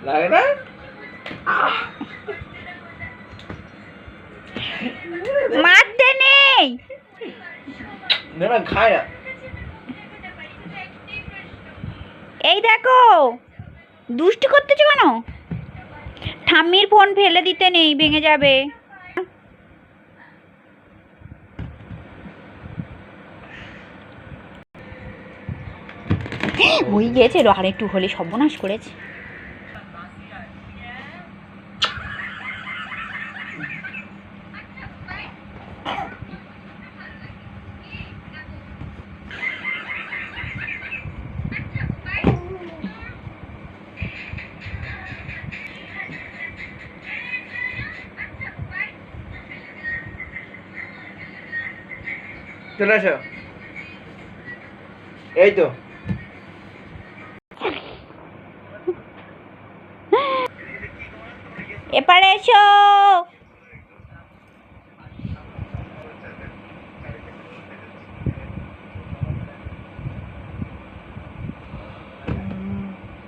লাগে না? মারতে নেই না না খায় না। এই দেখো দুষ্টু করতেছো কেন? ঠাম্মির ফোন ফেলে দিতে নেই, ভেঙে যাবে। ওই গেছে, আর একটু হলে সর্বনাশ করেছে। চলে আসো, এই তো এপারে এসো।